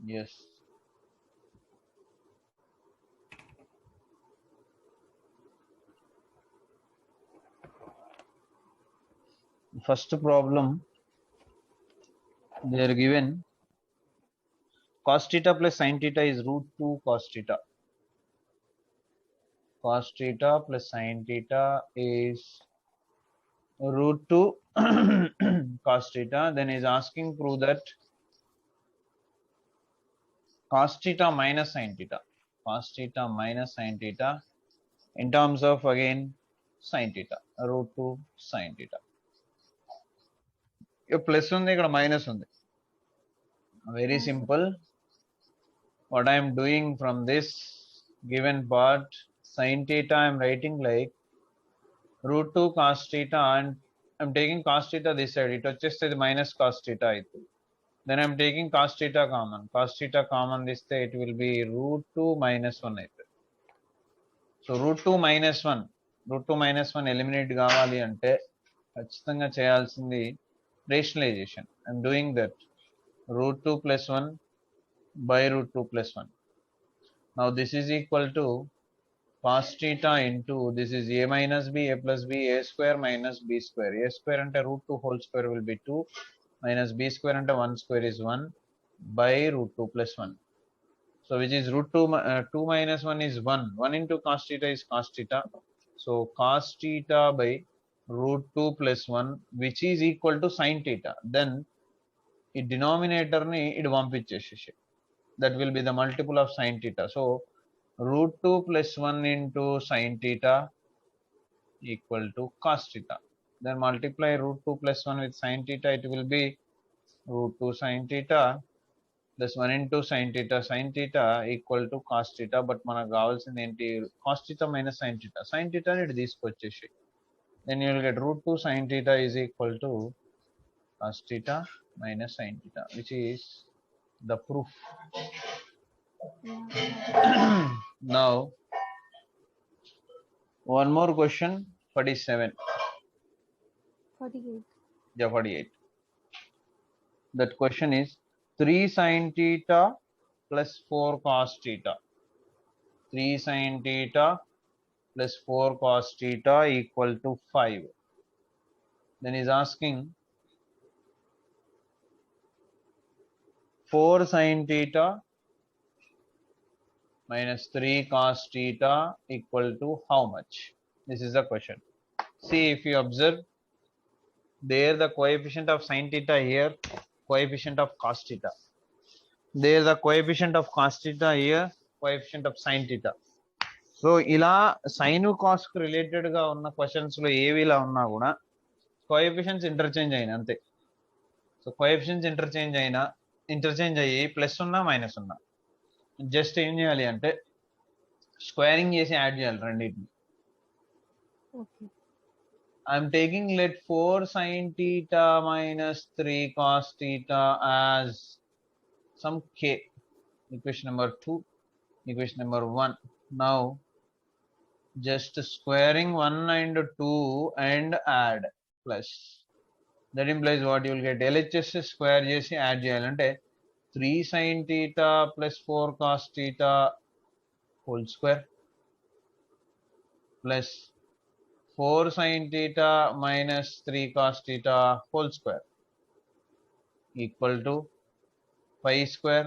Yes. First problem, they are given cos theta plus sin theta is root 2 cos theta. Cos theta plus sin theta is root 2 cos theta. Then is asking prove that cos theta minus sin theta. Cos theta minus sin theta in terms of again sin theta. Root 2 sin theta. ఇక్కడ plus ఉంది, ఇక్కడ minus ఉంది. Very simple. What I am doing from this given part sin theta, I am writing like root 2 cos theta, and I'm taking cos theta this side. It వచ్చేస్తుంది minus cos theta అవుతుంది. Then I'm taking cos theta common. Cos theta common తీస్తే it will be root 2 minus 1 అవుతుంది. So root 2 minus 1, root 2 minus 1 eliminate కావాలి అంటే ఖచ్చితంగా చేయాల్సింది rationalization. I'm doing that. Root 2 plus 1 by root 2 plus 1. Now this is equal to cos theta into this is a minus b, a plus b, a square minus b square. A square ante root 2 whole square will be 2 minus b square ante 1 square is 1 by root 2 plus 1. So which is root 2, 2 minus 1 is 1. 1 into cos theta is cos theta. So cos theta by root 2 plus 1 which is equal to sin theta. Then ఈ denominator ni ఇటు పంపించేసేసి, that will be the multiple of sin theta. So root 2 plus 1 into sin theta equal to cos theta. Then multiply root 2 plus 1 with sin theta, it will be root 2 sin theta plus 1 into sin theta equal to cos theta. But మనకు కావాల్సింది ఏంటి, cos theta minus sin theta. Sin theta ని ఇటు తీసుకొచ్చేసి, then you will get root 2 sin theta is equal to cos theta minus sin theta, which is the proof. Now one more question, 47. 48. Yeah, 48. That question is 3 sin theta plus 4 cos theta. 3 sin theta plus 4 cos theta equal to 5. Then he's asking 4 sin theta minus 3 cos theta equal to how much? This is the question. See, if you observe, there the coefficient of sin theta here, coefficient of cos theta. There the coefficient of cos theta here, coefficient of sin theta. So ఇలా sine cos related గా ఉన్న questions లో ఏవి ఇలా ఉన్నా కూడా coefficients interchange అయినా అంతే. సో కోఎఫిషియన్స్ ఇంటర్చేంజ్ అయ్యి ప్లస్ ఉన్నా మైనస్ ఉన్నా జస్ట్ ఏం చేయాలి అంటే స్క్వేరింగ్ చేసి యాడ్ చేయాలి రెండింటిని. Okay. I'm taking let 4 sin theta minus 3 cos theta as some k. Equation number 2, equation number 1. Now just squaring 1 and 2 and add plus. That implies what you will get, LHS square చేసి add చేయాలంటే 3 sin theta plus 4 cos theta whole square plus 4 sin theta minus 3 cos theta whole square equal to 5 square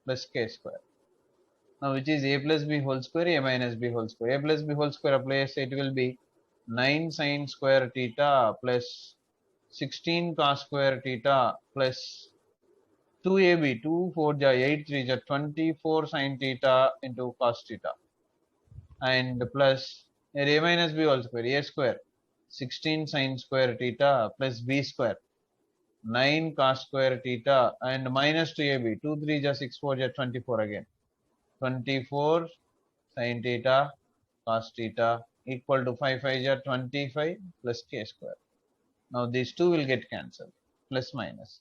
plus k square. Now which is a plus b whole square, a minus b whole square. A plus b whole square applies, it will be 9 sin square theta plus 16 cos square theta plus 2ab, 2 4 ja 8 3 ja 24 sin theta into cos theta, and plus a minus b whole square, a square 16 sin square theta plus b square 9 cos square theta, and minus 2ab, 2 3 ja 6 4 ja 24 again 24 sin theta cos theta equal to 5 5 ja 25 plus k square. Now these two will get cancelled, plus minus.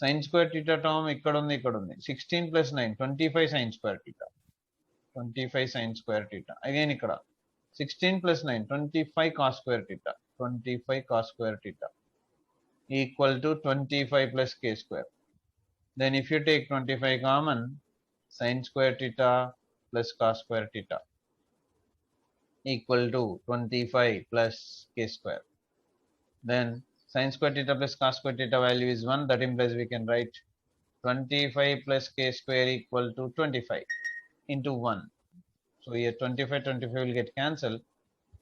Sin square theta term ఇక్కడ ఉంది 16 plus 9 25 sin square theta, 25 sin square theta. Again ఇక్కడ 16 plus 9 25 cos square theta, 25 cos square theta equal to 25 plus k square. Then if you take 25 common, sin square theta plus cos square theta equal to 25 plus k square. Then sin square theta plus cos square theta value is 1. That implies we can write 25 plus k square equal to 25 into 1. So here 25 will get cancelled.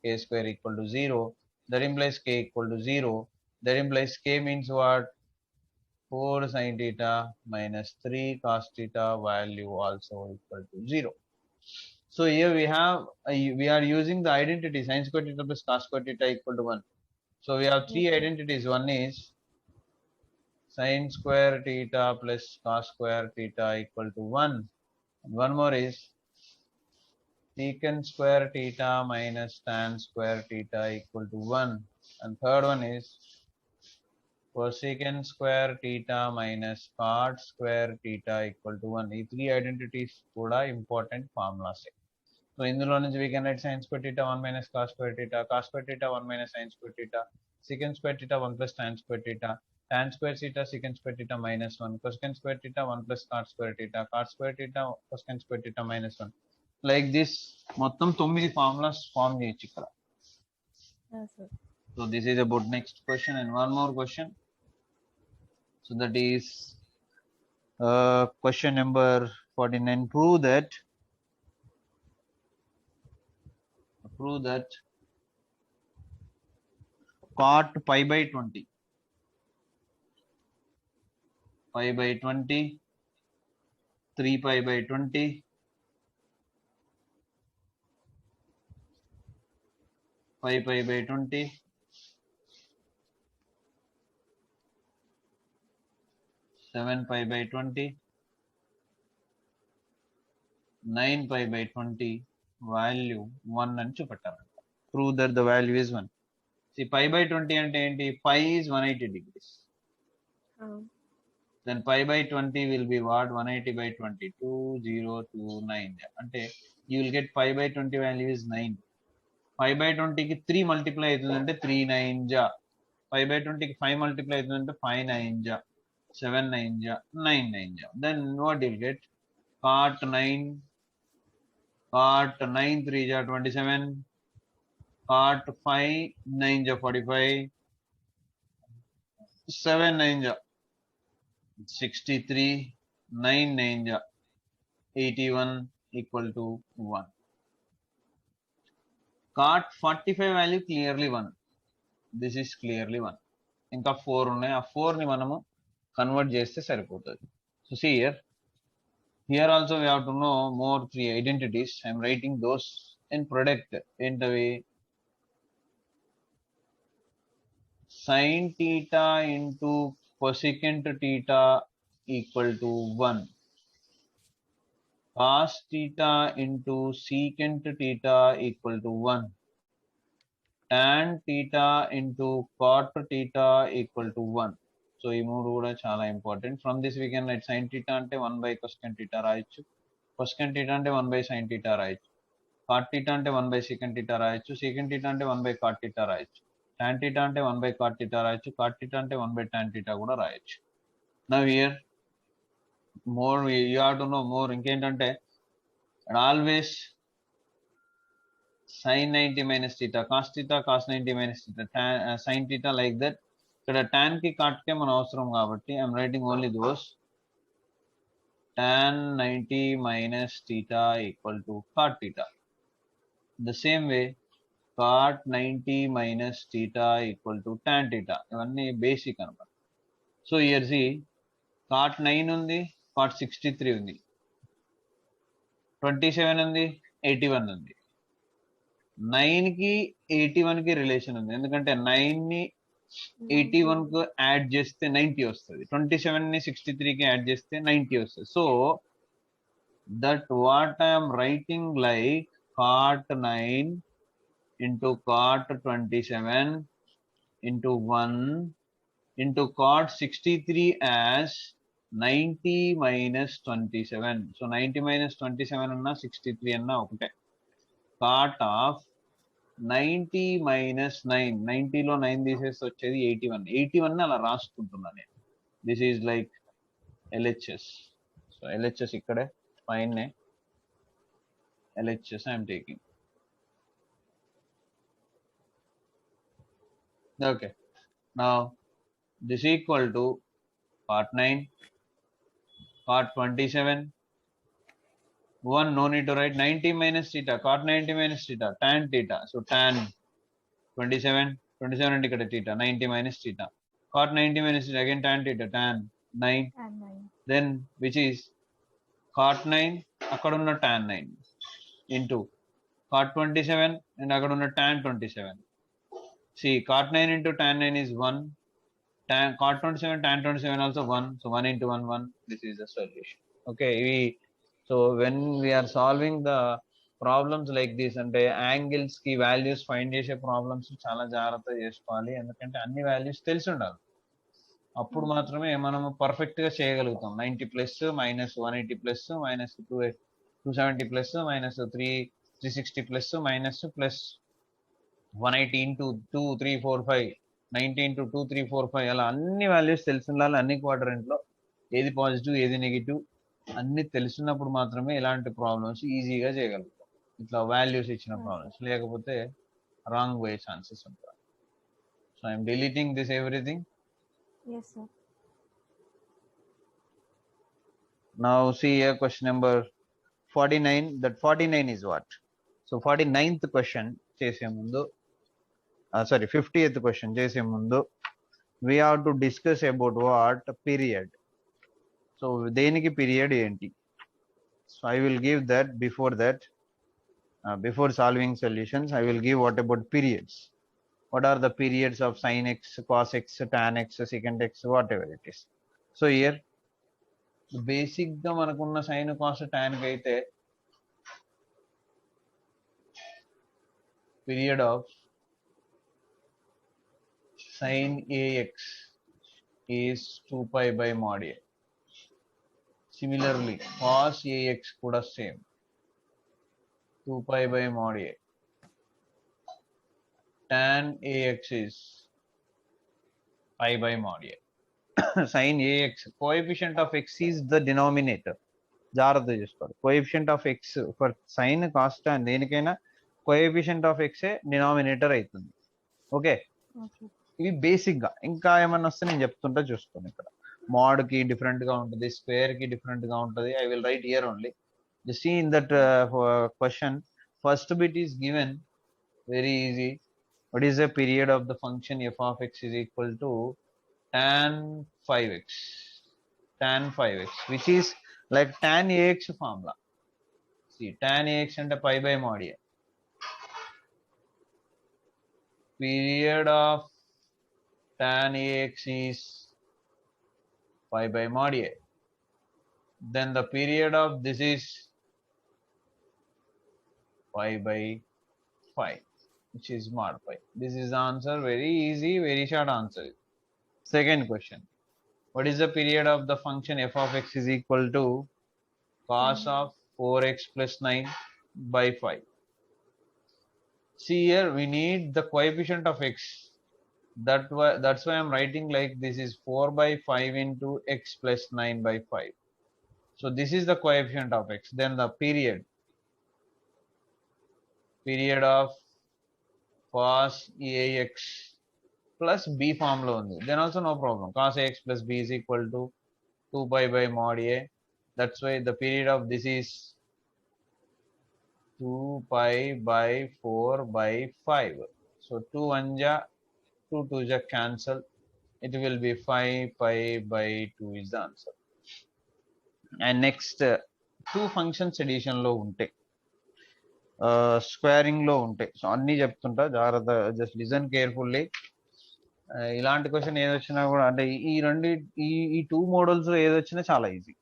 K square equal to 0. That implies k equal to 0. That implies k means what? 4 sin theta minus 3 cos theta value also equal to 0. So here we are using the identity sin square theta plus cos square theta equal to 1. So we have three Okay. identities. One is sin square theta plus cos square theta equal to 1. And one more is secant square theta minus tan square theta equal to 1. And third one is cosecant square theta minus cot square theta equal to 1. ఈ three identities కూడా important formulas. So ఇందులో నుంచి we can write sin square theta 1 minus cos square theta, cos square theta 1 minus sin square theta, secant square theta 1 plus tan square theta, tan square theta secant square theta minus 1, cosecant square theta 1 plus cot square theta, cot square theta cosecant square theta minus 1. Like this మొత్తం 9 formulas form చేయొచ్చు ఇక్కడ. Yes, sir. So this is about next question and one more question. So that is question number 49. Prove that cot pi by 20 pi by 20 3 pi by 20 5 pi by 20 7 pi by 20 9 pi by 20 value 1 అని చూపెట్టారు. Prove that the value is 1. See pi by 20 అంటే ఏంటి? Pi is 180 degrees. Then pi by 20 will be what? 180 by 20 2029. అంటే you will get pi by 20 value is 9. pi by 20 కి 3 multiply అవుతుందంటే 3 9 జా. pi by 20 కి 5 multiply అవుతుందంటే 5 9 జా, 7 9 జా, 9 9 జా. Then what you will get? Cot 9 3 ja 27, cot 5 9 ja 45, 7 9 ja 63, 9 9 ja 81 equal to 1. Cot 45 value clearly 1. This is clearly 1. ఇంకా 4 ఉన్నాయి. ఆ 4 ని మనము కన్వర్ట్ చేస్తే సరిపోతుంది. So see here also we have to know more 3 identities. I am writing those in product. ఏంటవి? sin theta into cosecant theta equal to 1. Cos theta into secant theta equal to 1. Tan theta into cot theta equal to 1. So ఈ మూడు కూడా చాలా important. From this we can write sin theta అంటే 1 by cosecant theta రాయొచ్చు, cosecant theta అంటే 1 by sin theta రాయొచ్చు, cot theta అంటే 1 by secant theta రాయొచ్చు, secant theta అంటే 1 by cot theta రాయొచ్చు, tan theta అంటే 1 by cot theta రాయొచ్చు, cot theta అంటే 1 by tan theta కూడా రాయొచ్చు. Now here more you have to know more. ఇంకేంటంటే always sin 90 minus theta, cos 90 minus theta, tan, sin theta like that. ఇక్కడ tan కి cot కే మన అవసరం కాబట్టి I'm writing only those. tan 90 minus theta equal to cot theta. The same way cot 90 minus theta equal to tan theta. ఇవన్నీ basic అనమాట. So here see cot 9 ఉంది, cot 63 ఉంది, 27 ఉంది, 81 ఉంది. 9 కి 81 కి రిలేషన్ ఉంది, ఎందుకంటే 9 ని 81 కు యాడ్ చేస్తే 90 వస్తుంది, 27 ని 63 కి యాడ్ చేస్తే 90 వస్తుంది. So that what I'm writing like cot 9 into cot 27 into 1 into cot 63 as 90 minus 27. So 90 minus 27 అన్నా 63 అన్నా ఒకటే. cot of 90 minus 9, 90 లో 9 తీసేస్తే వచ్చేది 81. 81 అలా రాసుకుంటున్నా నేను. This is like LHS. So LHS ikkade fine LHS I am taking. Okay, now this equal to cot 9, cot 27. One, no need to write 90 minus theta, cot 90 minus theta, tan theta. So tan 27, 27 అంటే ఇక్కడ theta, 90 minus theta. Cot 90 minus theta, again tan theta, tan 9. And 9. Then which is cot 9, అక్కడ ఉన్న tan 9 into cot 27 and అక్కడ ఉన్న tan 27. See, cot 9 into tan 9 is 1. Tan cot 27, tan 27 also 1. So 1 into 1, 1. This is the solution. Okay, so when we are solving the problems like this అంటే angles కి values find చేసే problems చాలా జాగ్రత్తగా చేసుకోవాలి, ఎందుకంటే అన్ని వాల్యూస్ తెలిసి ఉండాలి. అప్పుడు మాత్రమే మనం పర్ఫెక్ట్ గా చేయగలుగుతాం. 90 plus minus 180 plus minus 270 plus minus 360 plus minus plus 180 into 2 3 4 5 90 into 2 3 4 5 అలా అన్ని వాల్యూస్ తెలిసి ఉండాలి. అన్ని క్వాడ్రంట్ లో ఏది పాజిటివ్ ఏది నెగిటివ్ అన్ని తెలిసినప్పుడు మాత్రమే ఇలాంటి ప్రాబ్లమ్స్ ఈజీగా చేయగలుగుతాం. ఇట్లా వాల్యూస్ ఇచ్చిన ప్రాబ్లమ్స్ లేకపోతే రాంగ్ పోయే ఛాన్సెస్ ఉంటాయి. So I'm deleting this everything. Yes, sir. Now see here question number 49. That 49 is what? So 49th question చేసే ముందు sorry 50th question చేసే ముందు we have to discuss about what period. So దేనికి period ఏంటి? So I will give that before that. Before solving solutions, I will give what about periods. What are the periods of sin x, cos x, tan x, secant x, whatever it is. So here, basic గా మనకున్న sin, cos, tan కి అయితే period of sin ax is 2 pi by mod a. Similarly, cos ax కూడా same. 2 pi by mod a. Tan ax is pi by mod a. Sin ax, coefficient of x is the denominator. జాగ్రత్త చేసుకోవాలి. Coefficient of X for sine cos tan దేనికైనా coefficient of X denominator అవుతుంది. Okay, ఇవి basic గా. ఇంకా ఏమన్నా వస్తే నేను చెప్తుంటా చూసుకోండి. ఇక్కడ మోడ్ కి డిఫరెంట్ గా ఉంటుంది, స్క్వేర్ కి డిఫరెంట్ గా ఉంటుంది. I will write here only. You see in that question, first bit is given, very easy. What is the period of the function f of x is equal to tan 5x, tan 5x, which is like tan ax formula. See, tan ax and pi by mod a. Period of tan ax is pi by mod a. Then the period of this is pi by 5, which is mod pi. This is the answer. Very easy, very short answer. Second question. What is the period of the function f of x is equal to cos of 4x plus 9 by 5? See here, we need the coefficient of x. That's why I'm writing like this is 4 by 5 into x plus 9 by 5. So this is the coefficient of x. Then the period of cos ax plus b formula only. Then also no problem. Cos ax plus b is equal to 2 pi by mod a. That's why the period of this is 2 pi by 4 by 5. So 2 1 ja, 2 2 ja cancel. It will be 5 pi by 2 is the answer. And next, two functions addition లో ఉంటాయి, squaring లో ఉంటాయి. So అన్ని చెప్తుంటా జాగ్రత్త, just listen carefully. ఇలాంటి question ఏదొచ్చినా కూడా అంటే ఈ టూ మోడల్స్ ఏదొచ్చినా చాలా ఈజీ.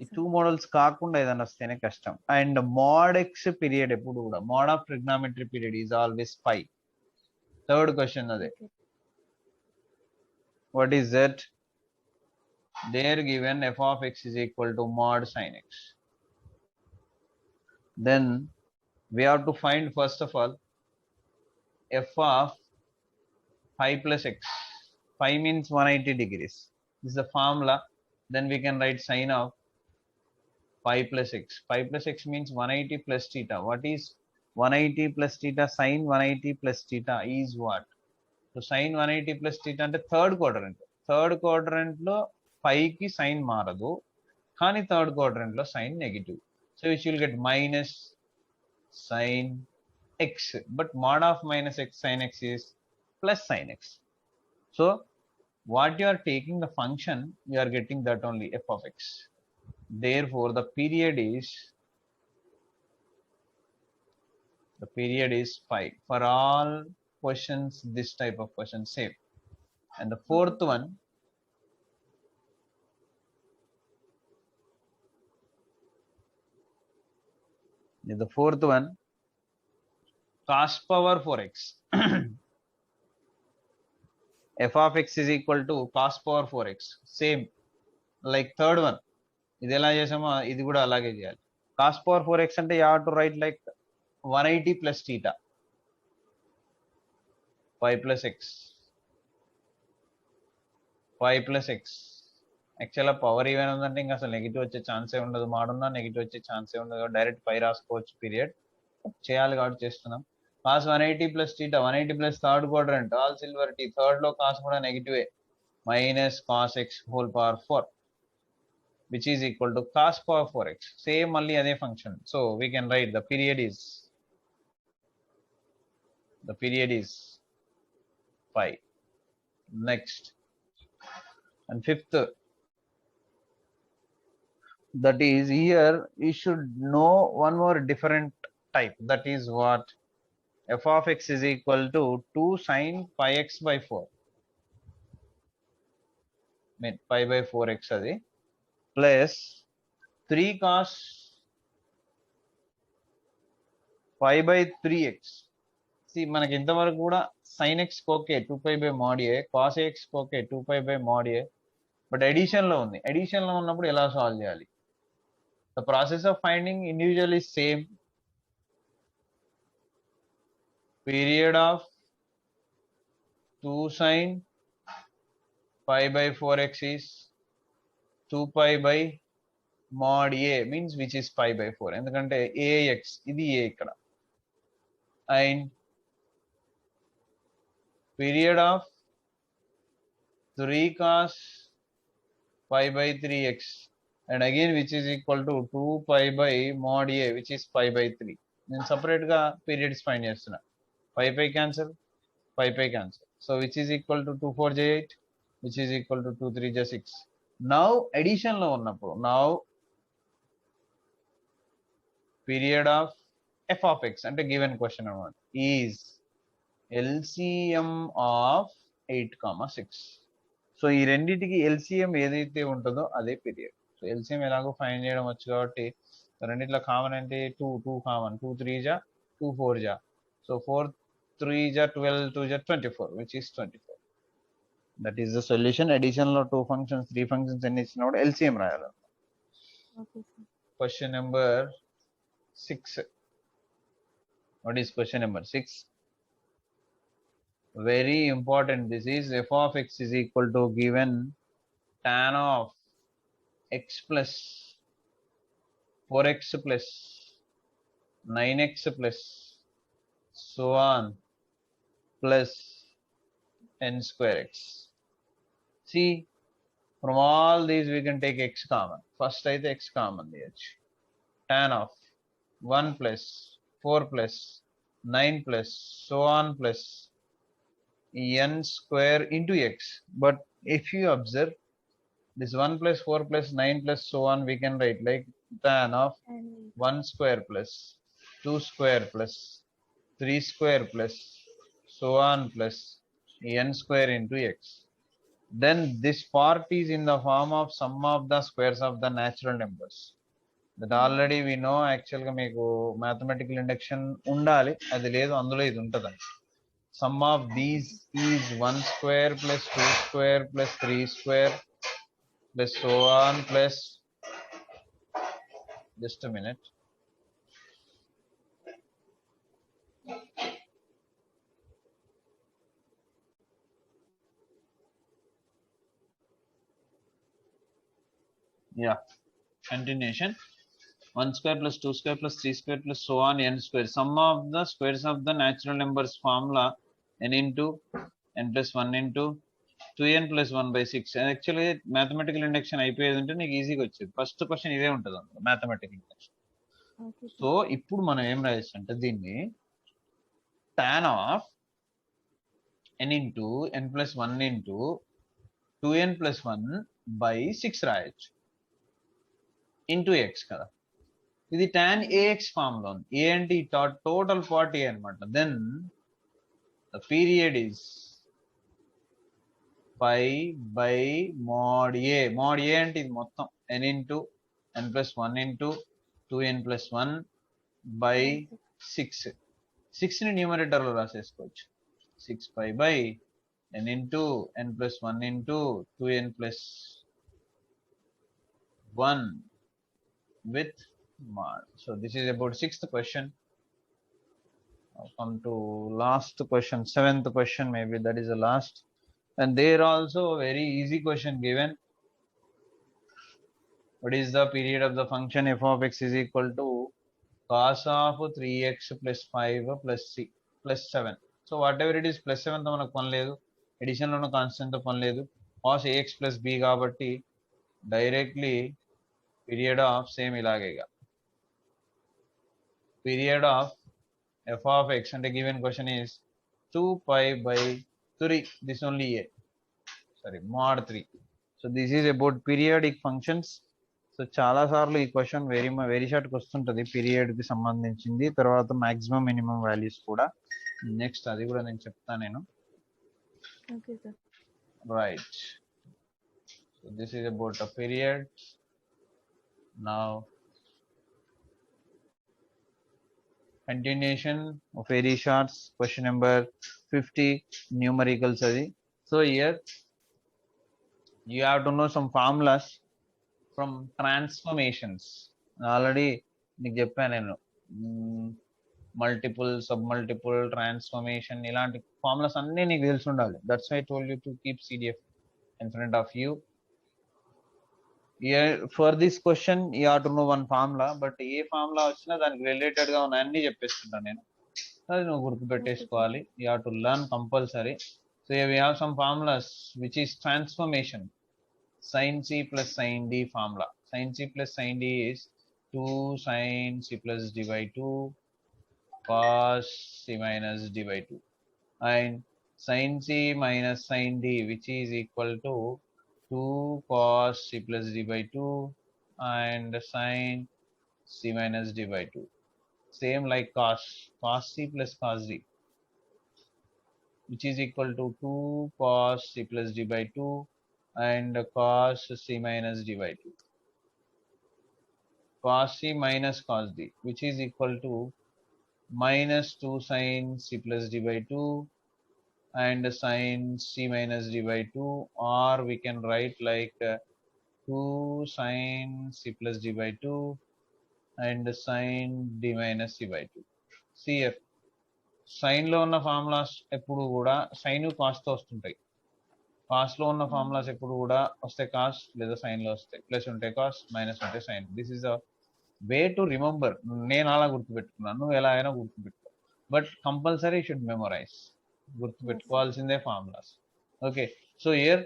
ఈ టూ మోడల్స్ కాకుండా ఏదైనా వస్తేనే కష్టం. అండ్ మోడ్ ఎక్స్ పీరియడ్ ఎప్పుడు కూడా mod of trigonometry period is always pi. Third question అదే. What is that? There given f of x is equal to mod sin x. Then we have to find first of all f of 5 plus x. 5 means 180 degrees. This is the formula. then we can write sine of pi plus x. Pi plus x means 180 plus theta. What is 180 plus theta? Sine 180 plus theta is what? So sine 180 plus theta అంటే third quadrant. Third quadrant లో పైకి sine మారదు, కానీ third quadrant లో sine negative. So which will get minus sine x, but mod of minus x sin x is plus sin x. So what you are taking the function, you are getting that only f of x. Therefore the period is pi for all questions. This type of question same. And the fourth one, cos power 4x. f of x is equal to cos power 4x. Same like third one. ఇది ఎలా చేసామో ఇది కూడా అలాగే చేయాలి. cos power 4x అంటే you have to write like 180 plus theta, pi plus x, యాక్చువల్గా power even ఉందంటే ఇంకా అసలు నెగిటివ్ వచ్చే ఛాన్సే ఉండదు, మాడున్నా నెగిటివ్ వచ్చే ఛాన్సే ఉండదు, డైరెక్ట్ పై రాసుకోవచ్చు పీరియడ్. చేయాలి కాబట్టి చేస్తున్నాం. Cos 180 plus theta, 180 plus third quadrant all silver tea, third లో కాస్ కూడా నెగిటివే, minus cos x whole power 4 which is equal to cos power 4x. Same మళ్ళీ అదే function. So we can write the period is pi. Next and fifth, that is here you should know one more different type, that is what f of x is equal to 2 sin pi x by 4, mean pi by 4x అది plus 3 cos pi by 3x. See మనకి ఇంతవరకు కూడా sin x okay 2 pi by mod a, cos x okay 2 pi by mod a, but addition లో ఉంది. Edition లో ఉన్నప్పుడు ఎలా solve చేయాలి? The process of finding individual is same. Period of 2 sin pi by 4x is 2 pi by mod a, means which is pi by 4, ఎందుకంటే ax ఇది a ఇక్కడ. And period of 3 cos pi by 3x, and again which is equal to 2 pi by mod a, which is pi by 3. నేను separate గా periods find చేస్తున్నా. pi cancel, pi cancel. So which is equal to 2 4 j 8, which is equal to 2 3 j 6. Now addition లో ఉన్నప్పుడు, now period of f of x అంటే given question అన్నమాట, is LCM of 8, 6. So ఈ రెండింటికి LCM ఏదైతే ఉంటుందో అదే పీరియడ్. సో LCM ఎలాగో ఫైండ్ చేయడం వచ్చు కాబట్టి రెండిట్లో కామన్ అంటే 2 కామన్, 2 3 జా 2 4 జా, సో 4 3 జా 12, 2 జా 24, which is 24. That is the solution. Addition లో 2 functions 3 functions ఎన్ని ఇచ్చినప్పుడు LCM రాయాలి. Okay, sir. Question number 6. What is question number 6? Very important. This is f of x is equal to given tan of x plus 4x plus 9x plus so on plus n square x. See, from all these we can take x common. First అయితే x common తీయచ్చు. Tan of 1 plus 4 plus 9 plus so on plus n square into x. But if you observe this 1 plus 4 plus 9 plus so on, we can write like tan of And 1 square plus 2 square plus 3 square plus so on plus n square into x. Then this part is in the form of sum of the squares of the natural numbers. That already we know. Actually మీకు mathematical induction ఉండాలి, అది లేదు, అందులో ఇది ఉంటుంది. Sum of these is 1 square plus 2 square plus 3 square plus so on plus, just a minute, Yeah, continuation. 1 square plus 2 square plus 3 square plus so on n square. Sum of the squares of the natural numbers formula n into n plus 1 into 2n plus 1 by 6. Actually mathematical induction అయిపోయేది ఉంటే నీకు ఈజీగా వచ్చేది. First question ఇదే ఉంటుంది అందులో mathematical induction. Okay, so sir. ఇప్పుడు మనం ఏం రాయొచ్చు అంటే దీన్ని tan of n into n plus 1 into 2n plus 1 by 6 రాయొచ్చు ఇంటూ ఎక్స్ కదా. ఇది tan ax ఫామ్ లో ఉంది. ఏ అంటే ఈ టోటల్ పార్ట్ ఏ అనమాట. Then the period is pi by mod a. Mod a అంటే ఇది మొత్తం n into n plus 1 into 2n plus 1 by 6. 6ని న్యూమరేటర్ లో రాసేసుకోవచ్చు. 6 pi by n into n plus 1 into 2n plus 1 with mod. So this is about 6th question. I'll come to last question, 7th question, maybe that is the last. And there also a very easy question given. What is the period of the function f of x is equal to cos of 3x plus 5 plus 6 plus 7. So whatever it is plus 7 తో మనకు పని లేదు, edition లోన constant తో పని లేదు. cos ax plus b కాబట్టి directly period of same ఇలాగేగా period of f of x and the given question is 2 pi by 3, this only a, sorry, mod 3. So this is about periodic functions. So చాలా సార్లు ఈ question very short కి వస్తుంటది period కి సంబంధించింది. తర్వాత maximum minimum values కూడా. Next అది కూడా నేను చెప్తాను నేను. Okay, sir. Right. So this is about a period. Now continuation of very shorts, question number 50, numericals adi. So here you have to know some formulas from transformations. Already నీకు చెప్పాను నేను multiple sub multiple transformation ఇలాంటి formulas అన్నీ నీకు తెలిసి ఉండాలి. That's why I told you to keep CDF in front of you. For this question you have to know one formula, but A formula వచ్చినా దానికి రిలేటెడ్ గా ఉన్న అన్ని చెప్పేస్తుంటాను నేను. అది నువ్వు గుర్తు పెట్టేసుకోవాలి. You have to learn compulsory. So here we have some formulas which is transformation. Sin c plus sin d formula. Sin c plus sin d is 2 sin c plus d by 2 cos c minus d by 2, and sin c minus sin d which is equal to 2 cos c plus d by 2 and sin c minus d by 2. Same like cos c plus cos d which is equal to 2 cos c plus d by 2 and cos c minus d by 2. Cos c minus cos d which is equal to minus 2 sin c plus d by 2 and sin c minus d by 2, or we can write like 2 sin c plus d by 2 and sin d minus c by 2. See here, sign లో ఉన్న formulas ఎప్పుడు కూడా sine cos తో వస్తుంటాయి. Cos లో ఉన్న formulas ఎప్పుడు కూడా వస్తే కాస్ లేదా సైన్ లో వస్తాయి. ప్లస్ ఉంటే కాస్, మైనస్ ఉంటే sine. This is a way to remember. నేను అలా గుర్తుపెట్టుకున్నాను, నువ్వు ఎలా అయినా గుర్తుపెట్టుకో, బట్ కంపల్సరీ షుడ్ మెమొరైజ్. గుర్తుపెట్టుకోవాల్సిందే formulas. Okay, so here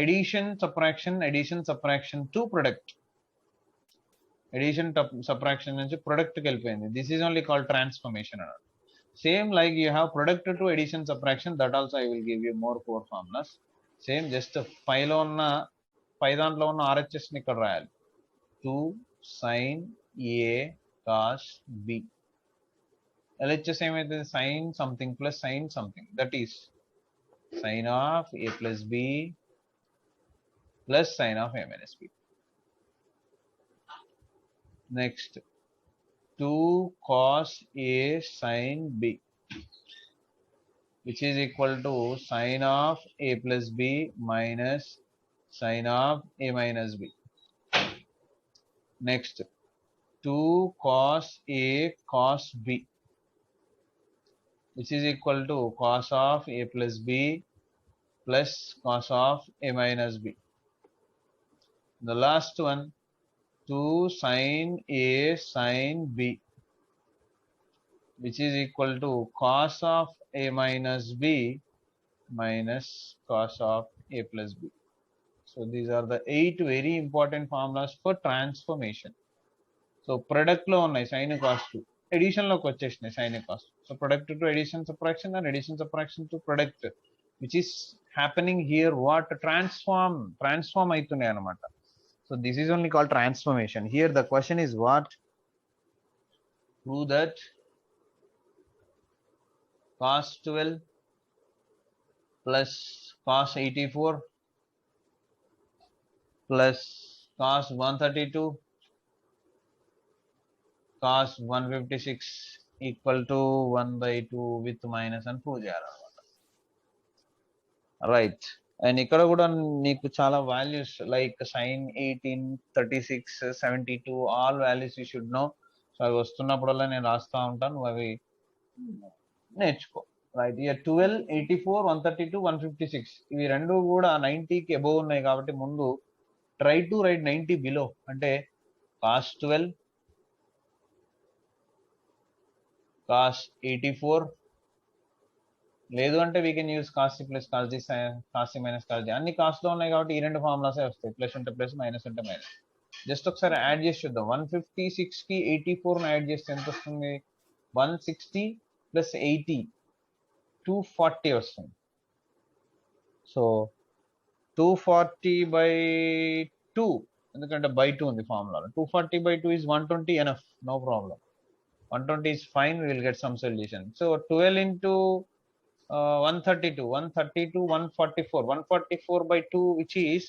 addition subtraction to product. Addition subtraction నుంచి ప్రొడక్ట్ కి వెళ్ళిపోయింది. This is only called transformation అన్నమాట. Same like you have product to addition subtraction, that also I will give you more 4 formulas. Same, just 5 లో ఉన్న 5 దాంట్లో ఉన్న RHS ని ఇక్కడ రాయాలి. 2 sin a cos b. LHS ఏమైతుంది? sin something plus sin something, that is sin of a plus b plus sin of a minus b. Next, 2 cos a sin b which is equal to sin of a plus b minus sin of a minus b. Next, 2 cos a cos b which is equal to cos of a plus b plus cos of a minus b. The last one, 2 sin A sin B, which is equal to cos of A minus B minus cos of A plus B. So these are the 8 very important formulas for transformation. So product లో ఉన్నాయి sin cos 2, addition లోకి వచ్చేసినాయి sin cos 2. So product to addition subtraction and addition subtraction to product, which is happening here, what transform అవుతున్నాయి అన్నమాట. So this is only called transformation. Here the question is what? Prove that cos 12 plus cos 84 plus cos 132 cos 156 equal to 1 by 2 with minus and prove చేయాలన్నమాట. Right. And ఇక్కడ కూడా నీకు చాలా values like sine 18 36 72 all values you should know. So అవి వస్తున్నప్పుడల్లా నేను రాస్తా ఉంటాను, నువ్వు అవి నేర్చుకో. రైట్. ఇక 12 84 132 156 ఇవి రెండు కూడా 90కి అబోవ్ ఉన్నాయి కాబట్టి ముందు ట్రై టు రైట్ 90 బిలో. అంటే కాస్ 12 కాస్ 84, లేదు అంటే we can use cos C plus cos D cos C minus cos D. అన్ని కాస్ట్ లో ఉన్నాయి కాబట్టి ఈ రెండు ఫార్ములాసే వస్తాయి, ప్లస్ ఉంటే ప్లస్ మైనస్ ఉంటే మైనస్. జస్ట్ ఒకసారి యాడ్ చేసి చూద్దాం. 156 కి 84 యాడ్ చేస్తే ఎంత వస్తుంది? 160 ప్లస్ 80 240 వస్తుంది. సో 240 by 2, ఎందుకంటే బై 2 ఉంది ఫార్ములాలో. 240 by 2 is 120, enough, no problem. 120 is fine, we will get some solution. So 12 into 132 144 144 by 2, which is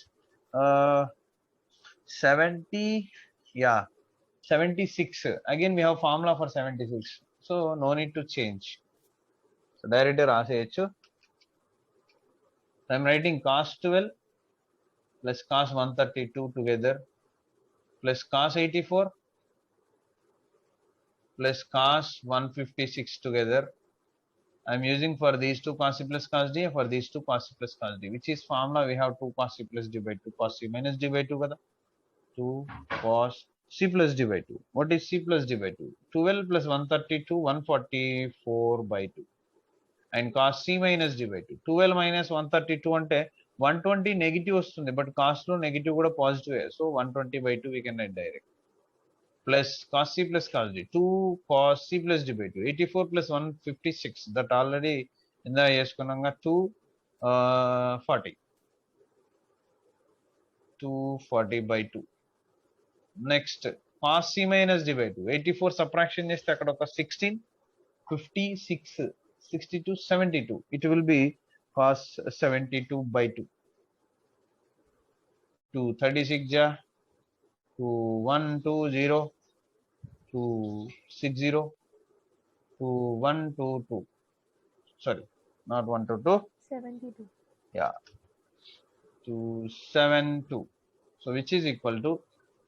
70, yeah, 76. Again we have formula for 76, so no need to change. So direct రాసేయచ్చు. So I'm writing cos 12 plus cos 132 together plus cos 84 plus cos 156 together. I'm using for these two cos c plus cos d, for these two cos c plus cos d, which is formula we have 2 cos c plus d by 2 cos c minus d by 2 kada. 2 cos c plus d by 2. What is c plus d by 2? 12 plus 132 144 by 2. And cos c minus d by 2. 12 minus 132 అంటే 120 negative వస్తుంది, but cost లో negative కూడా positive. So 120 by 2 we can write direct. Plus cos c plus cos d, 2 cos c plus d by 2. 84 plus 156, that already ఇందా చేసుకున్నాగా. 240 240 by 2. Next cos c minus d by 2. 84 subtraction చేస్తే అక్కడ ఒక 16 56 62 72, it will be cos 72 by 2. 236 ja 2120 260 2122, sorry, not 122, 72. yeah, 272. So which is equal to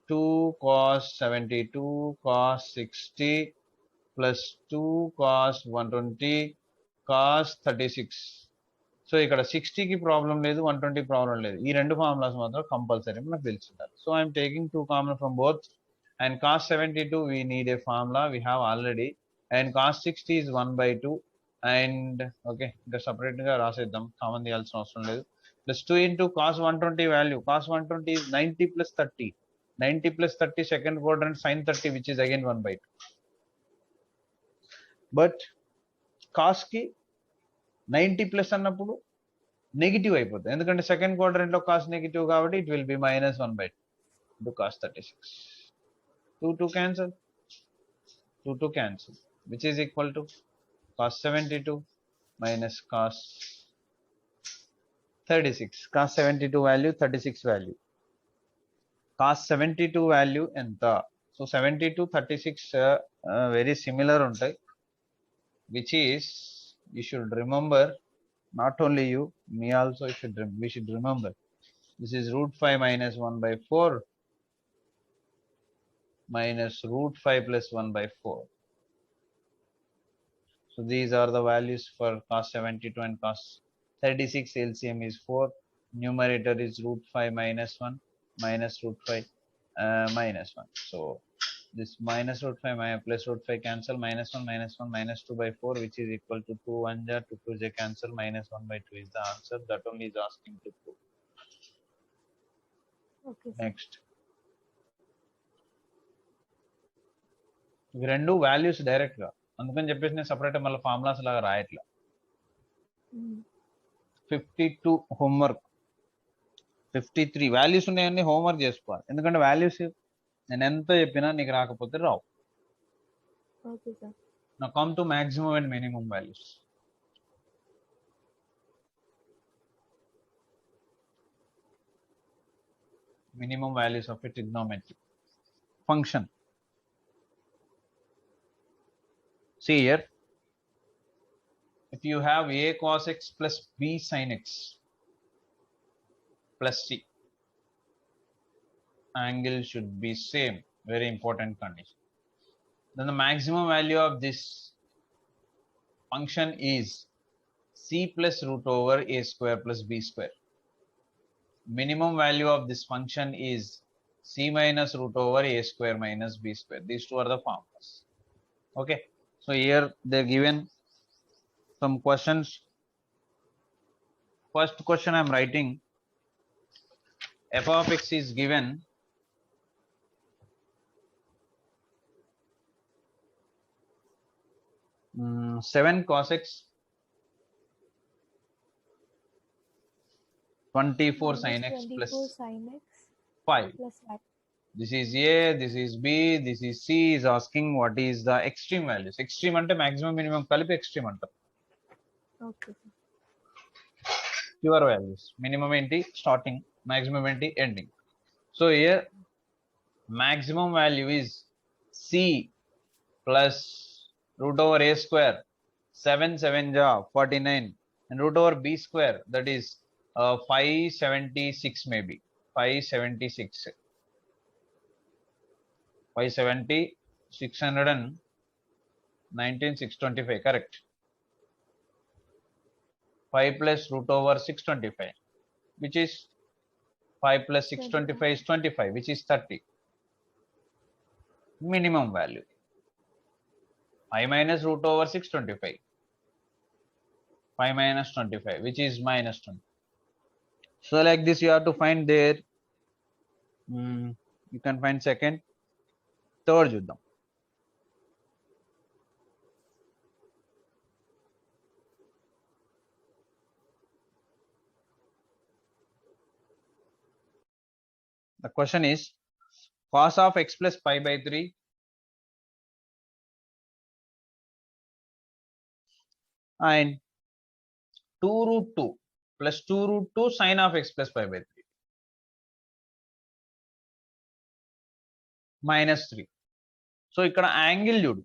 2 cos 72 cos 60 plus 2 cos 120 cos 36. So ఇక్కడ 60కి problem లేదు, 120 problem లేదు. ఈ రెండు formulas మాత్రం compulsory మనకు తెలిసి ఉండాలి. So I'm taking 2 common from both. And cos 72 we need a formula, we have already. And cos 60 is 1 by 2. And okay, ఇంకా సపరేట్ గా రాసేద్దాం, కామన్ తీయాల్సిన అవసరం లేదు. Plus 2 into cos 120 value. cos 120 is 90 plus 30. 90 plus 30 second quadrant sin 30, which is again 1 by 2. But cos కి 90 plus అన్నప్పుడు negative అయిపోతుంది, ఎందుకంటే second quadrant లో కాస్ నెగిటివ్ కాబట్టి it will be minus 1 by 2 into cos 36. 2 cancel, 2 cancel, which is equal to cos 72 minus cos 36. cos 72 value 36 value. cos 72 value ఎంత? So 72 36 very similar ఉంటాయి, which is, you should remember, not only you, me also, we should remember, this is root 5 minus 1 by 4 minus root 5 plus 1 by 4. So these are the values for cos 72 and cos 36. LCM is 4, numerator is root 5 minus 1, minus root 5 minus 1. So this minus root 5 plus root 5 cancel, minus 1 minus 2 by 4, which is equal to 2 1 jar, 2 2 j cancel, minus 1 by 2 is the answer. That only is asking to prove. Okay, sir. Next, ఇవి రెండు values direct గా, అందుకని చెప్పేసి నేను separate మళ్ళీ formulas లాగా రాయట్లా. 52 homework, 53 values ఉన్నాయని హోంవర్క్ చేసుకోవాలి, ఎందుకంటే వాల్యూస్ నేను ఎంత చెప్పినా నీకు రాకపోతే రావు. Okay sir. Now come to maximum and minimum values. Minimum values of a trigonometric function. See here, if you have a cos x plus b sin x plus c, angle should be same. Very important condition. Then the maximum value of this function is c plus root over a square plus b square. Minimum value of this function is c minus root over a square minus b square. These two are the formulas. Okay, so here they're given some questions. First question I'm writing, f of x is given mm, 7 cos x 24 sin x plus 24 sin x 5. plus 5. This is a, this is b, this is c. Is asking what is the extreme values. Extreme ante maximum minimum కలిపి extreme అంటారు. Okay sir. Pure values. Minimum enti starting, maximum enti ending. So here maximum value is c plus root over a square, 7 7 ja 49, and root over b square, that is 576 maybe, 576, 570, 619, 625, correct. 5 plus root over 625, which is 5 plus 625 is 25, which is 30. Minimum value 5 minus root over 625, 5 minus 25, which is minus 20. So like this you have to find there. You can find second, third చూద్దాం. The question is cos of x plus pi by 3 and 2 root 2 plus 2 root 2 sin of x plus pi by 3 minus 3. So ఇక్కడ angle చూడు,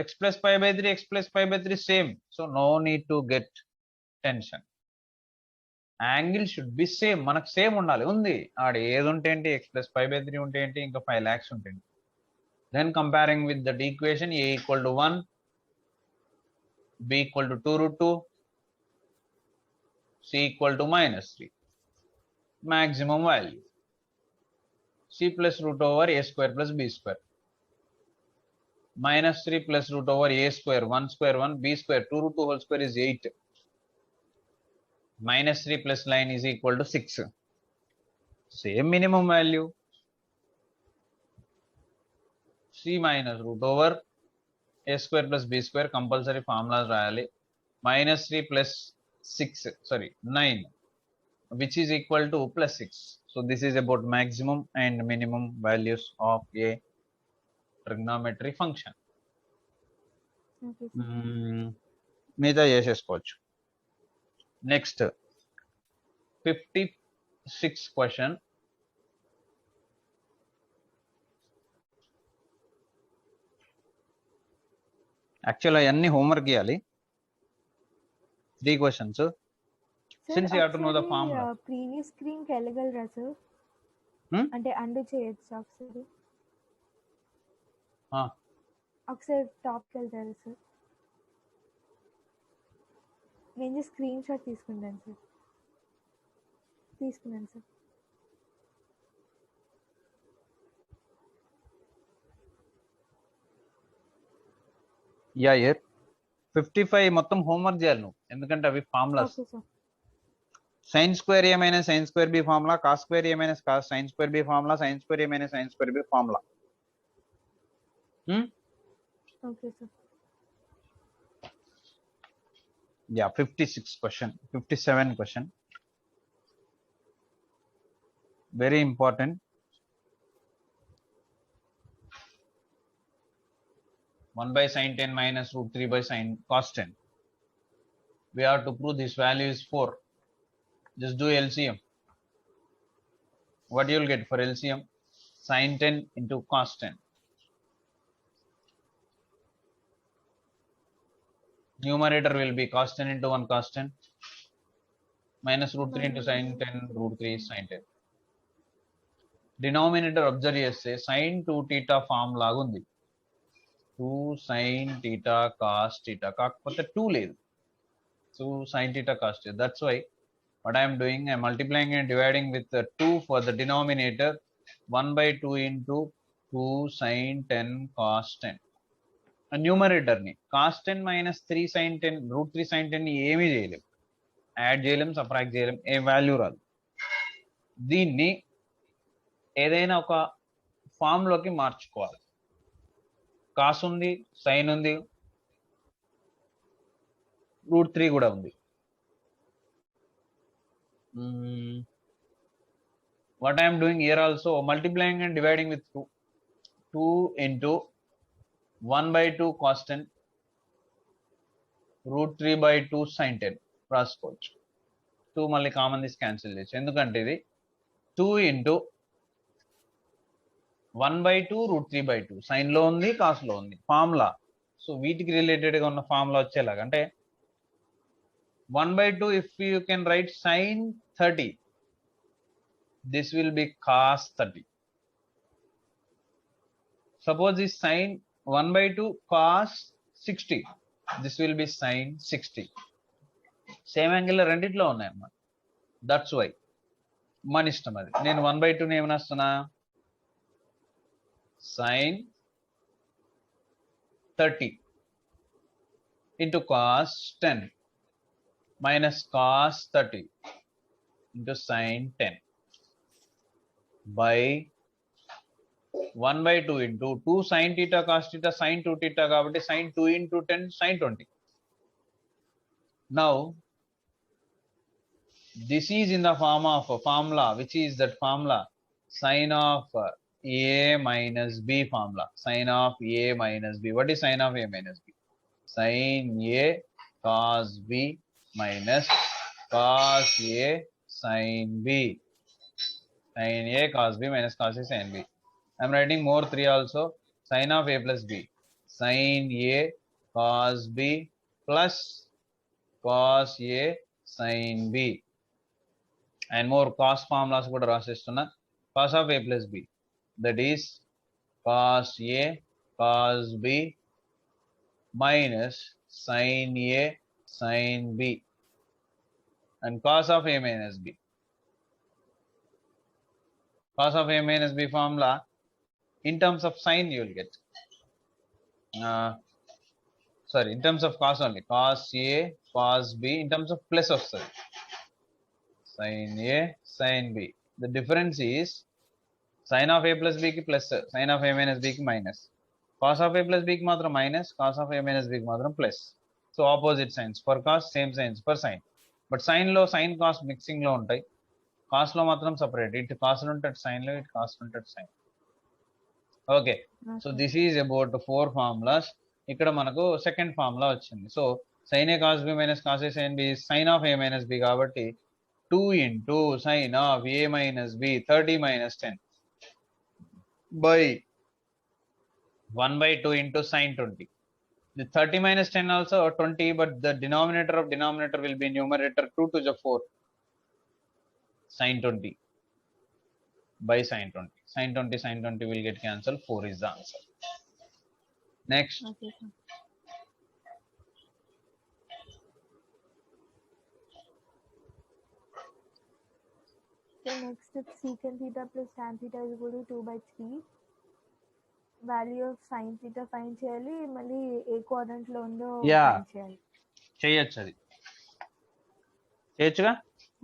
x plus pi by 3, x plus pi by 3 same, so no need to get tension. Angle should be same, మనకు same ఉండాలి, ఉంది ఆడ ఏది ఉంటే ఏంటి, x plus pi by 3 ఉంటే ఏంటి, ఇంకా 5 lakhs ఉంటే ఏంటి. Then comparing with that equation, a equal to 1, b equal to 2 root 2, c equal to minus 3. Maximum value c plus root over a square plus b square, minus 3 plus root over a square, 1 square 1, b square 2 root 2 whole square is 8, minus 3 plus 9 is equal to 6. Same minimum value, c minus root over a square plus b square, compulsory formulas రాయాలి, minus 3 plus 6, sorry 9, which is equal to plus 6. So this is about maximum and minimum values of a trigonometry function. Okay sir. మిగతా చేసేసుకోవచ్చు. Next 56 question. Actual అవన్నీ homework ఇవ్వాలి, 3 questions. Since you have to know the formula. Previous screen కి వెళ్ళగలరా sir? అంటే and చేయొచ్చు ఒకసారి, ఒకసారి top కి వెళ్తారా సార్? నేను స్క్రీన్ షాట్ తీసుకున్నాను సార్. Yeah, yeah. 55 మొత్తం హోంవర్క్ చేయాలి నువ్వు, ఎందుకంటే అవి formulas. Okay sir. Sine square a minus sine square b formula, cos square a minus cos sine square b formula, sine square a minus sine square b formula. Okay sir. Yeah, 56 question, 57 question. Very important. One by sine 10 minus root 3 by sine cos 10. We have to prove this value is 4. Just do LCM. What you will get for LCM? Sine 10 into cos 10. Numerator will be cos 10 into 1 cos 10 minus root 3 into sine 10 root 3 is sine 10. Denominator observe చేస్తే sin 2 theta form లాగా ఉంది. 2 sin theta cos theta, కాకపోతే 2 లేదు. 2 sin theta cos theta. That's why what I am doing, I am multiplying and dividing with 2 for the denominator. 1 by 2 into 2 sin 10 cos 10. Numerator ని cos 10 minus 3 sin 10 root 3 sin 10 ని ఏమీ చేయలేం, add చేయలేం, subtract చేయలేం, ఏ value రాదు. దీన్ని ఏదైనా ఒక ఫామ్ లోకి మార్చుకోవాలి. కాస్ ఉంది, సైన్ ఉంది, రూట్ 3 కూడా ఉంది. what I am doing here also, multiplying and dividing with 2. 2 into 1 by 2 cos 10 root 3 by 2 sin 10 రాసుకోవచ్చు. 2 మళ్ళీ కామన్ తీసి క్యాన్సిల్ చేయొచ్చు, ఎందుకంటే ఇది 2 into 1 by 2 root 3 by 2 sign లో ఉంది, కాస్ లో ఉంది, ఫార్ములా. సో వీటికి రిలేటెడ్ గా ఉన్న ఫార్ములా వచ్చేలాగా, అంటే 1 by 2 if you can write sin 30, this will be cos 30. Suppose this sin 1 by 2 cos 60, this will be sin 60. Same angle రెండిట్లో ఉన్నాయన్నమాట. దట్స్ వై మన ఇష్టం అది. నేను 1 by 2 ఏమని వస్తున్నా, sin 30 into cos 10 minus cos 30 into sin 10 by 1 by 2 into 2 sin theta cos theta sin 2 theta కాబట్టి sin 2 into 10 sin 20. Now this is in the form of a formula, which is that formula sin of a minus b formula. Sin of a minus b. What is sin of a minus b? Sin a cos b minus cos a sin b. Sin a cos b minus cos a sin b. I am writing more 3 also. Sin of a plus b. Sin a cos b plus cos a sin b. And more cos formulas కూడా రాసేస్తున్నా. Cos of a plus b, that is cos a cos b minus sin a sin b, and cos of a minus b. Cos of a minus b formula in terms of sin you will get. Sorry, in terms of cos only. Cos a cos b in terms of plus వస్తుంది. Sin a sin b. The difference is sin of a plus b కి plus, sin of a minus b కి minus. Cos of a plus b కి మాత్రం minus, cos of a minus b కి మాత్రం plus. So opposite signs. For cos same signs for sine. But sine లో sine cos mixing లో ఉంటాయి, cos లో మాత్రం సపరేట్. ఇటు కాస్ ఉంటాడు సైన్ లో, ఇటు కాస్ ఉంటాడు sine. Okay, so this is about 4 formulas. ఇక్కడ మనకు సెకండ్ ఫార్ములా వచ్చింది. సో sin a cos b minus cos a sin b is sin of a minus b కాబట్టి 2 into sin of a minus b 30 minus 10 by 1 by 2 into sin 20. The 30 minus 10 also 20, but the denominator of denominator will be numerator 2 to the 4 sin 20 by sin 20. Sin 20 sin 20 will get cancelled. 4 is the answer. Next. Okay, sir. So next it's secant theta plus tan theta is equal to 2 by 3. Value of sine theta find చేయాలి, మళ్ళీ ఏ quadrant లో ఉందో Yeah. Find చేయాలి. చేయొచ్చు, అది చేయొచ్చుగా.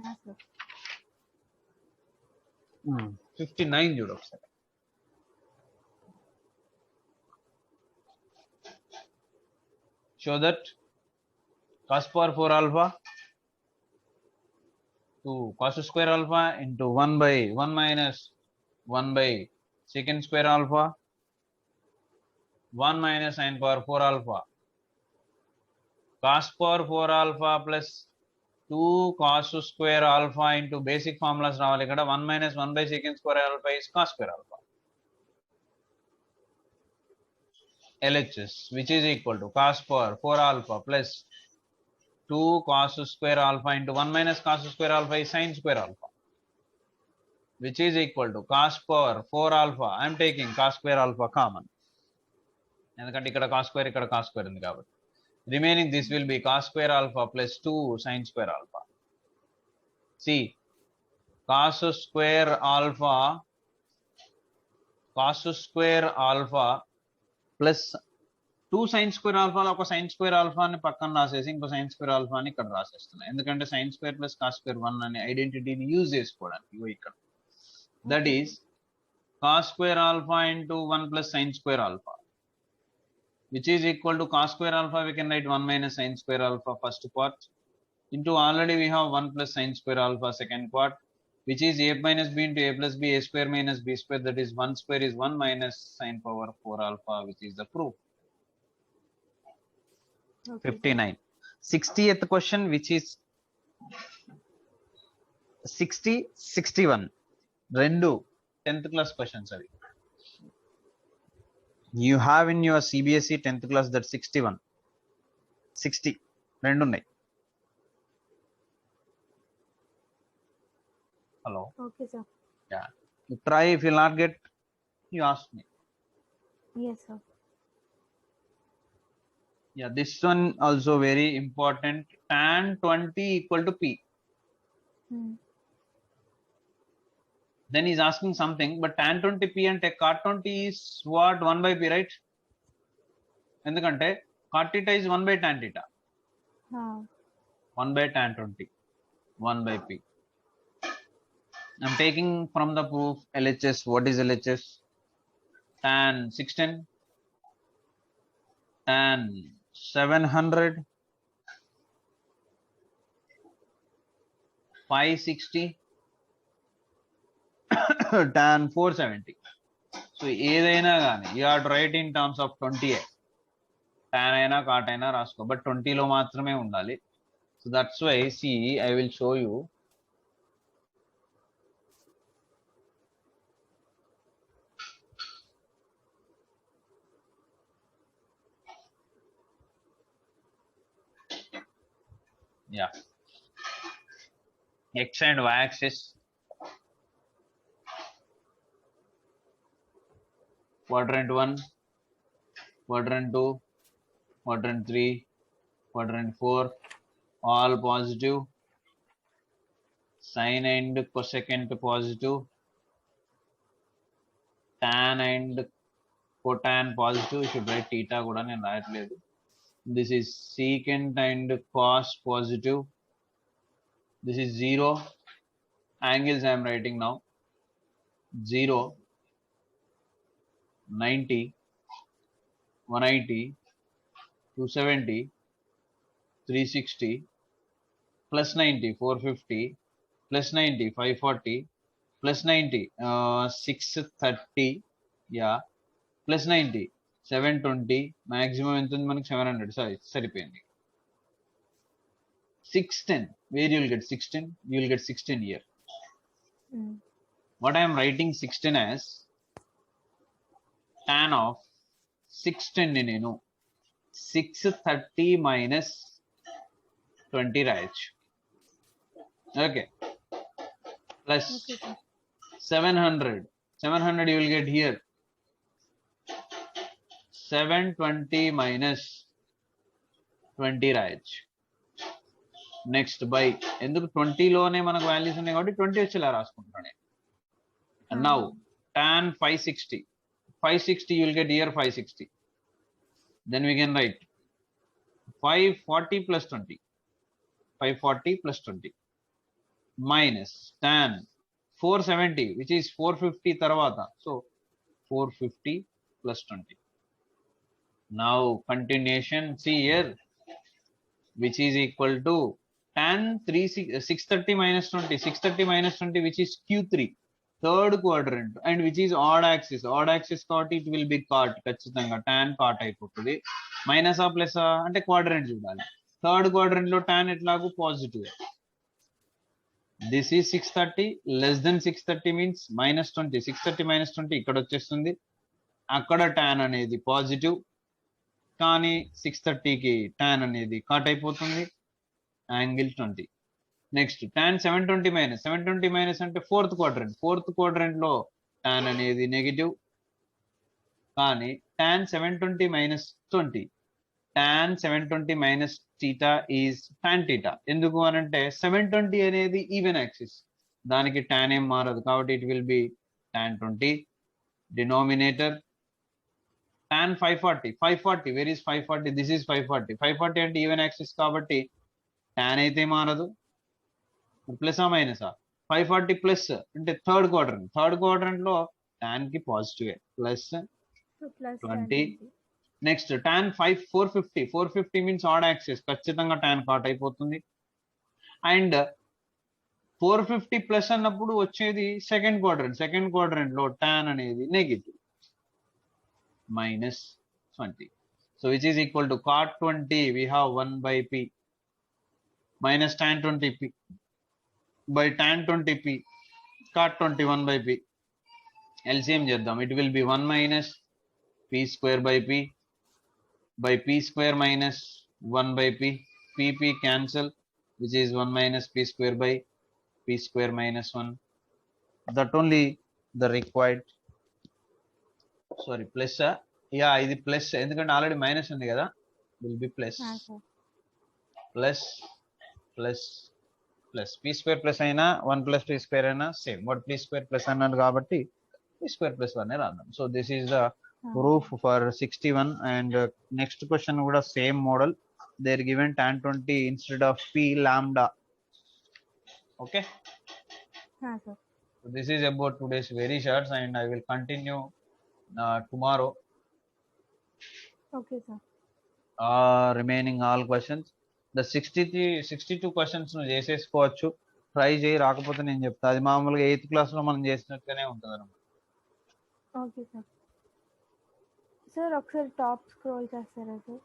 Yeah, sir. 59 చూడు ఒకసారి. Show that cos power 4 alpha to cos square alpha into 1 by 1 minus 1 by secant square alpha 1 minus sin power 4 alpha cos power 4 alpha plus 2 cos square alpha into basic formulas రావాలి ఇక్కడ. 1 minus 1 by secant square alpha is cos square alpha LHS, which is equal to cos power 4 alpha plus 2 cos square alpha into 1 minus cos square alpha is sin square alpha, which is equal to cos power 4 alpha. I am taking cos square alpha common, ఎందుకంటే ఇక్కడ cos square ఇక్కడ cos square ఉంది కాబట్టి. Remaining this will be cos square alpha plus 2 sin square alpha. See, cos square alpha plus 2 sin square alpha ఒక sin square alpha ని పక్కన రాసేసి ఇంకో sin square alpha ని ఇక్కడ రాసేస్తున్నా, ఎందుకంటే sin square plus cos square 1 అనే ఐడెంటిటీని యూజ్ చేసుకోవడానికి. ఇగో ఇక్కడ that is cos square alpha into 1 plus sin square alpha, which is equal to cos square alpha we can write 1 minus sin square alpha first part into already we have 1 plus sin square alpha second part, which is a minus b into a plus b, a square minus b square, that is 1 square is 1 minus sin power 4 alpha, which is the proof. Okay. 59. 60th question, which is 60, 61. Rendu 10th class questions avi. You have in your CBSE 10th class that 61, 60 rendu unnai. Hello. Okay, sir. Yeah. You try, if you'll not get, you ask me. Yes, sir. Yeah, this one also very important. Tan 20 equal to P. Then he's asking something, but tan 20 P and cot 20 is what? 1 by P, right? ఎందుకంటే cot theta is 1 by tan theta. 1 by tan 20, 1 by P. I'm taking from the proof LHS. What is LHS? Tan 16, tan 700, 560, tan 470. So ఏదైనా కానీ you have to write in terms of 20. tan అయినా cot అయినా రాసుకో, but 20లో మాత్రమే ఉండాలి. So that's why, see, I will show you. Yeah, x and y axis, quadrant 1, quadrant 2, quadrant 3, quadrant 4, all positive, sine and cosecant positive, tan and cotan positive. You should write theta kuda nenu rayatledu. This is secant and cos positive. This is 0. Angles I am writing now. 0, 90, 180, 270, 360, plus 90, 450, plus 90, 540, plus 90, 630, yeah, plus 90, 720, maximum ఎంత ఉంది మనకి 700. sorry, సరిపోయింది. 610, where you will get 16? You will get 16 here. What I am writing 16 as tan of 610 నేను 630 minus 20 రాయొచ్చు. Okay, plus 700 you will get here 720 minus 20 రాయొచ్చు. Next by, ఎందుకు 20లోనే మనకు values ఉన్నాయి కాబట్టి 20 వచ్చేలా రాసుకుంటున్నాను. And now tan 560 560 you will get here 560. Then we can write 540 plus 20. 540 plus 20 minus tan 470 which is 450 tarvata. So 450 plus 20. Now continuation, see here, which is equal to tan 630 minus 20, 630 minus 20 which is Q3, third quadrant, and which is odd axis కాబట్టి it will be cot, ఖచ్చితంగా tan cot అయిపోతుంది. Minus ఆ plus ఆ అంటే quadrant చూడాలి. Third quadrant లో tan ఎట్లాగూ positive. This is 630 less than 630 means minus 20, 630 minus 20 ఇక్కడ వచ్చేస్తుంది. అక్కడ tan అనేది పాజిటివ్, కానీ 630కి tan అనేది కట్ అయిపోతుంది, యాంగిల్ 20. నెక్స్ట్ tan 720 మైనస్ అంటే ఫోర్త్ క్వాడ్రెంట్ లో tan అనేది నెగిటివ్, కానీ tan 720 minus 20, tan 720 minus theta is tan theta. ఎందుకు అనంటే 720 అనేది ఈవెన్ యాక్సిస్, దానికి tan ఏం మారదు కాబట్టి it will be tan 20. Denominator tan 540, where is 540? This is 540 అంటే ఈవెన్ యాక్సిస్ కాబట్టి tan అయితే మారదు. ప్లస్ ఆ మైనస్ ఆ 540 ప్లస్ అంటే థర్డ్ క్వాడ్రెంట్ లో tan కి positive plus 20. Next tan 450 means odd axis, ఖచ్చితంగా tan కాట్ అయిపోతుంది. అండ్ 450 ప్లస్ అన్నప్పుడు వచ్చేది సెకండ్ క్వాడ్రెంట్ లో tan అనేది negative, minus 20. So which is equal to cot 20, we have 1 by p minus tan 20p by tan 20p, cot 21 by p. LCM చేద్దాం, it will be 1 minus p square by p square minus 1 by p, p cancel, which is 1 minus p square by p square minus 1. That only the required, sorry plus yeah ఇది plus, ఎందుకంటే already minus ఉంది కదా, will be plus plus plus plus p square plus అయినా 1 plus p square అయినా same, what p square plus అన్నాడు కాబట్టి p square plus 1 రాద్దాం. So this is the proof for 61. And next question కూడా same model, they are given tan 20 instead of p lambda. Okay, this is about today's very shorts and I will continue tomorrow. Okay sir. Remaining all questions, the 62 questions ను చేసేసుకోవచ్చు, try చేయి, రాకపోతే నేను చెప్తా. అది మామూలుగా 8th class లో మనం చేసినట్టుగానే ఉంటుంది అన్నమాట. Okay sir. సార్ ఒకసారి టాప్ స్క్రోల్ చేస్తారా సార్?